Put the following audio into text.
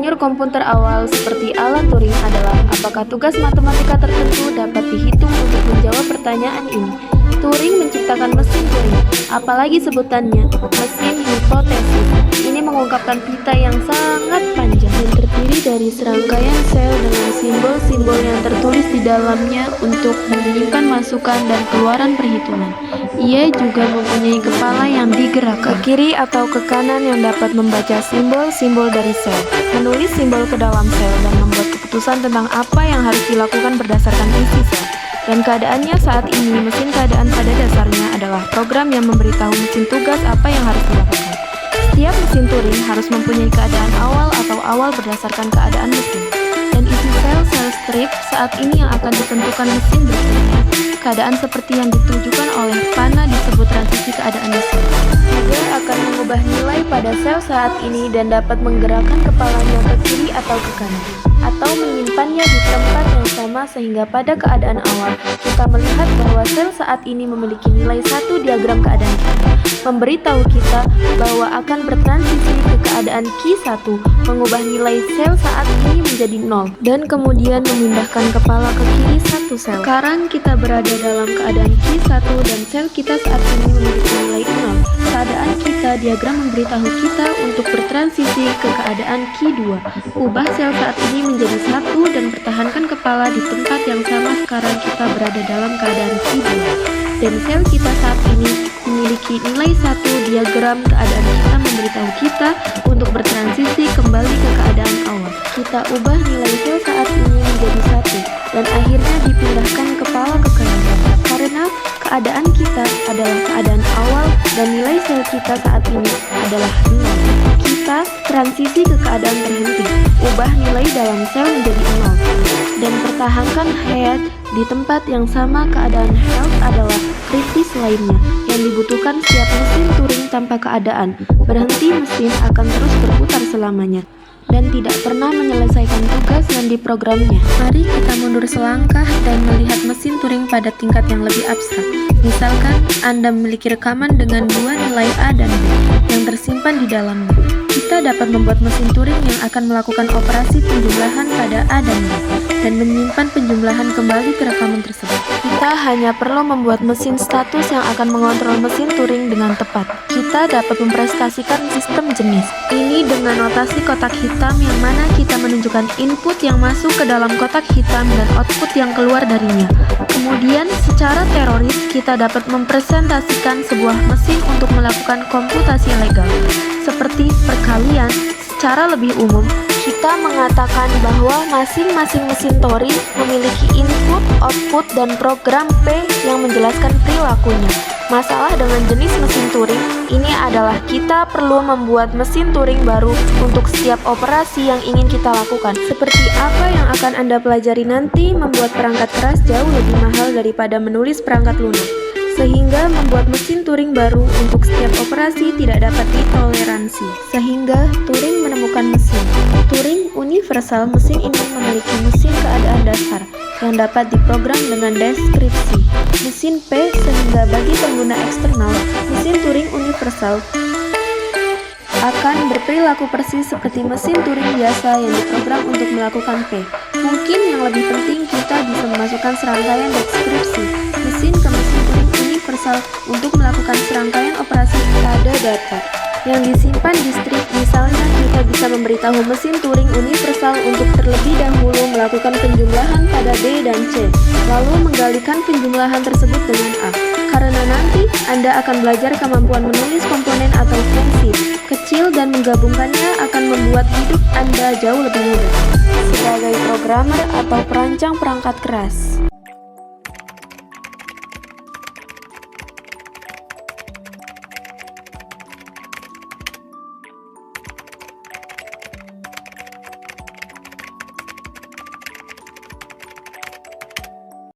insinyur komputer awal seperti Alan Turing adalah apakah tugas matematika tertentu dapat dihitung untuk menjawab pertanyaan ini. Turing menciptakan mesin Turing, apalagi sebutannya, mesin hipotesis. Ini mengungkapkan pita yang sangat panjang dan terdiri dari serangkaian sel dengan simbol-simbol yang tertulis di dalamnya untuk menyimpan masukan dan keluaran perhitungan. Ia juga mempunyai kepala yang digerakkan ke kiri atau ke kanan yang dapat membaca simbol-simbol dari sel, menulis simbol ke dalam sel, dan membuat keputusan tentang apa yang harus dilakukan berdasarkan isi sel. Dan keadaannya saat ini, mesin keadaan pada dasarnya adalah program yang memberitahu mesin tugas apa yang harus dilakukan. Setiap mesin Turing harus mempunyai keadaan awal atau awal berdasarkan keadaan mesin. Dan isi sel strip saat ini yang akan ditentukan mesin berikutnya. Keadaan seperti yang ditujukan oleh panah disebut transisi keadaan mesin. Juga akan mengubah nilai pada sel saat ini dan dapat menggerakkan kepalanya ke kiri atau ke kanan, atau menyimpannya di tempat yang sama sehingga pada keadaan awal kita melihat bahwa sel saat ini memiliki nilai 1 diagram keadaan kita, memberitahu kita bahwa akan bertransisi ke keadaan Q1, mengubah nilai sel saat ini menjadi 0, dan kemudian memindahkan kepala ke kiri satu sel. Sekarang kita berada dalam keadaan Q1 dan sel kita saat ini memiliki nilai 0. Keadaan kita diagram memberitahu kita untuk bertransisi ke keadaan Q2. Ubah sel saat ini menjadi 1 dan pertahankan kepala di tempat yang sama. Sekarang kita berada dalam keadaan Q2 dan sel kita saat ini memiliki nilai 1. Diagram keadaan kita memberitahu kita untuk bertransisi kembali ke keadaan awal. Kita ubah nilai sel saat ini menjadi 1 dan akhirnya dipindahkan kepala ke kanan karena keadaan kita adalah keadaan awal dan nilai sel kita saat ini adalah 0. Kita transisi ke keadaan terhenti, ubah nilai dalam sel menjadi 0 dan pertahankan head di tempat yang sama. Keadaan health adalah kritis lainnya yang dibutuhkan setiap mesin Turing tanpa keadaan. Berhenti mesin akan terus berputar selamanya dan tidak pernah menyelesaikan tugas yang diprogramnya. Mari kita mundur selangkah dan melihat mesin Turing pada tingkat yang lebih abstrak. Misalkan Anda memiliki rekaman dengan 2 nilai A dan B yang tersimpan di dalamnya. Kita dapat membuat mesin Turing yang akan melakukan operasi penjumlahan pada A dan B dan menyimpan penjumlahan kembali ke rekaman tersebut. Kita hanya perlu membuat mesin status yang akan mengontrol mesin Turing dengan tepat. Kita dapat mempresentasikan sistem jenis ini dengan notasi kotak hitam yang mana kita menunjukkan input yang masuk ke dalam kotak hitam dan output yang keluar darinya. Kemudian secara teoris kita dapat mempresentasikan sebuah mesin untuk melakukan komputasi legal seperti perkalian. Secara lebih umum, kita mengatakan bahwa masing-masing mesin Turing memiliki input, output, dan program P yang menjelaskan perilakunya. Masalah dengan jenis mesin Turing ini adalah kita perlu membuat mesin Turing baru untuk setiap operasi yang ingin kita lakukan. Seperti apa yang akan Anda pelajari nanti, membuat perangkat keras jauh lebih mahal daripada menulis perangkat lunak, sehingga membuat mesin Turing baru untuk setiap operasi tidak dapat ditoleransi. Sehingga Turing menemukan mesin Turing universal. Mesin ini memiliki mesin keadaan dasar yang dapat diprogram dengan deskripsi mesin P, sehingga bagi pengguna eksternal, mesin Turing universal akan berperilaku persis seperti mesin Turing biasa yang diprogram untuk melakukan P. Mungkin yang lebih penting, kita bisa memasukkan serangkaian deskripsi mesin ke mesin Turing universal untuk melakukan serangkaian operasi pada data yang disimpan di strip. Misalnya, kita bisa memberitahu mesin Turing universal untuk terlebih dahulu melakukan penjumlahan pada B dan C, lalu menggalikan penjumlahan tersebut dengan A. Karena nanti Anda akan belajar kemampuan menulis komponen atau fungsi kecil dan menggabungkannya akan membuat hidup Anda jauh lebih mudah sebagai programmer atau perancang perangkat keras.